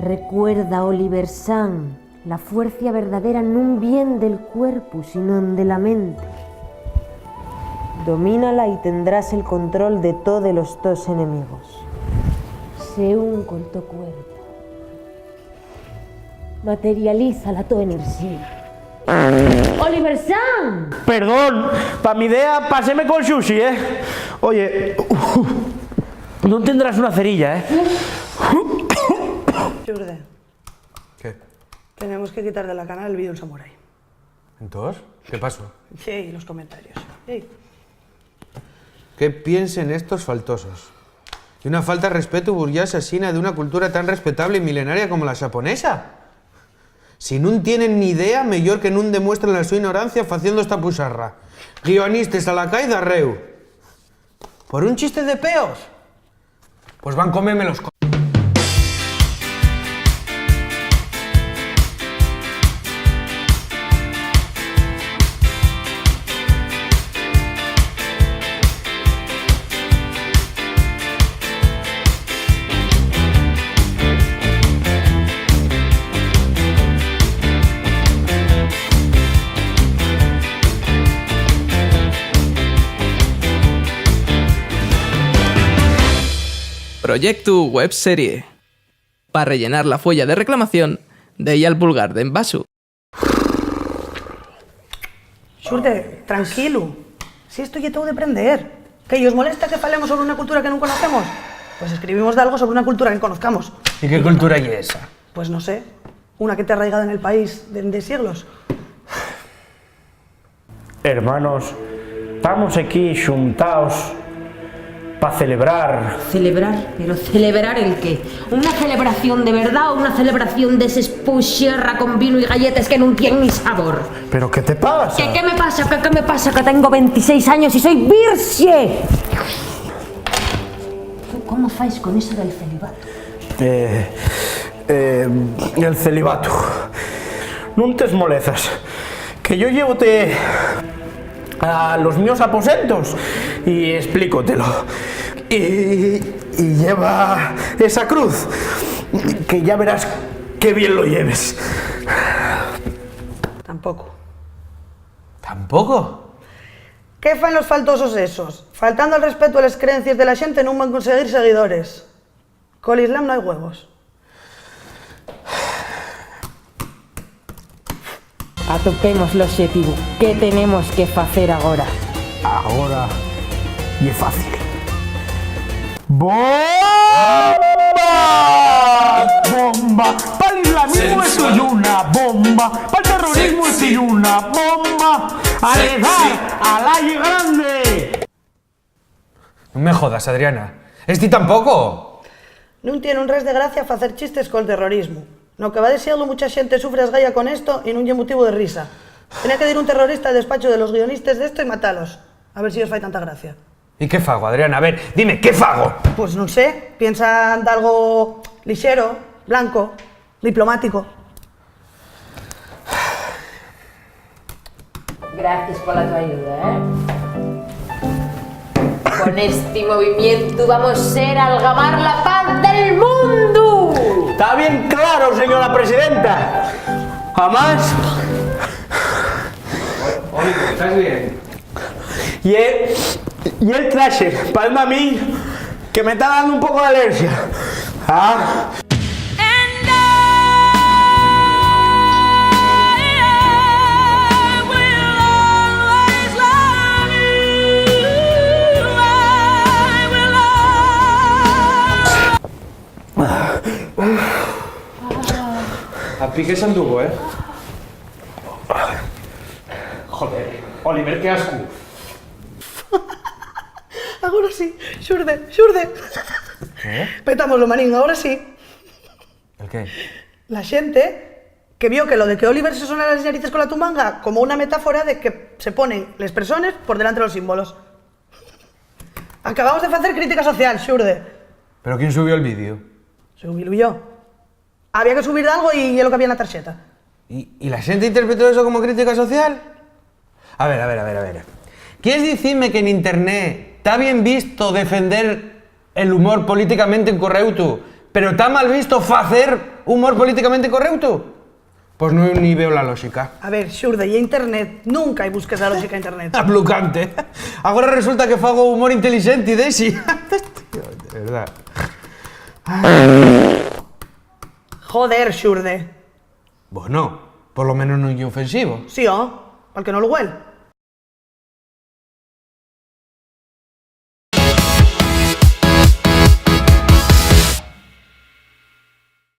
Recuerda, Oliver San, la fuerza verdadera non vien del cuerpo, sino de la mente. Domínala y tendrás el control de todos los tus enemigos. Sé un con tu cuerpo. Materializa la tu energía. ¡Oliver San! Perdón, para mi idea, páseme con sushi, ¿eh? Oye, no tendrás una cerilla, ¿eh? Xurde, ¿Qué? tenemos que quitar de la canal el vídeo del samurái. ¿Entonces? ¿Qué pasó? Sí, los comentarios. Sí. ¿Qué piensen estos faltosos? Y una falta de respeto burgués asesina de una cultura tan respetable y milenaria como la japonesa. Si no tienen ni idea, mejor que no demuestren la su ignorancia haciendo esta pusarra. Guionistas a la calle de arreu. ¿Por un chiste de peos? Pues van a comerme los Proyecto Web Serie. Para rellenar la folla de reclamación de ella al vulgar de Envasu. Xurde, tranquilo. Si esto ya tengo de aprender. ¿Que os molesta que falemos sobre una cultura que no conocemos? Pues escribimos de algo sobre una cultura que conozcamos. ¿Y qué cultura es esa? Pues no sé, una que te ha arraigado en el país de siglos. Hermanos, estamos aquí juntados para celebrar. ¿Celebrar? ¿Pero celebrar el qué? ¿Una celebración de verdad o una celebración de ese spuxerra con vino y galletas que no tienen ni sabor? ¿Pero qué te pasa? ¿Qué me pasa? ¿Qué me pasa? Que tengo 26 años y soy virgen. ¿Cómo fais con eso del celibato? El celibato. No te molezas, que yo llévote a los míos aposentos y explícotelo. Y lleva esa cruz, que ya verás qué bien lo lleves. Tampoco. ¿Tampoco? ¿Qué fan los faltosos esos? Faltando al respeto a las creencias de la gente no van a conseguir seguidores. Con el Islam no hay huevos. Atopemos el objetivo. ¿Qué tenemos que hacer ahora? Ahora, y es fácil. ¡Bomba! ¡Bomba! Para el islamismo estoy una bomba. Para el terrorismo estoy una bomba. ¡A dar al aire grande! No me jodas, Adriana. ¿Este tampoco? No tiene un res de gracia hacer chistes con el terrorismo. No que va de siglo mucha gente sufre esgalla con esto y no hay motivo de risa. Tenía que ir un terrorista al despacho de los guionistas de esto y matalos. A ver si os fai tanta gracia. ¿Y qué fago, Adriana? A ver, dime, ¿qué fago? Pues no sé, piensa en algo ligero, blanco, diplomático. Gracias por la tu ayuda, ¿eh? Con este movimiento vamos a ser algamar la paz del mundo. Está bien claro, señora presidenta. Jamás. Oliver, ¿estás bien? Y el traje, para a mí, que me está dando un poco de alergia. ¿Ah? A pique s'endugo, eh? Joder, Oliver, qué asco. Ahora sí, xurde, xurde. ¿Qué? Petámoslo, manín, ahora sí. ¿El qué? La gente que vio que lo de que Oliver se sonara las narices con la tumanga como una metáfora de que se ponen las personas por delante de los símbolos. Acabamos de hacer crítica social, xurde. ¿Pero quién subió el vídeo? Subilo yo. Había que subir algo y es lo que había en la tarjeta. ¿Y la gente interpretó eso como crítica social? A ver. ¿Quieres decirme que en internet está bien visto defender el humor políticamente incorrecto Pero está mal visto facer humor políticamente correcto? Pues no ni veo la lógica. A ver, xurde, e internet, nunca hai busques a lógica a internet. Aplucante. Agora resulta que fago humor inteligente e desi. De verdad. Joder, xurde. Bueno, por lo menos non é ofensivo. Sí, ó, pal que non lo huel.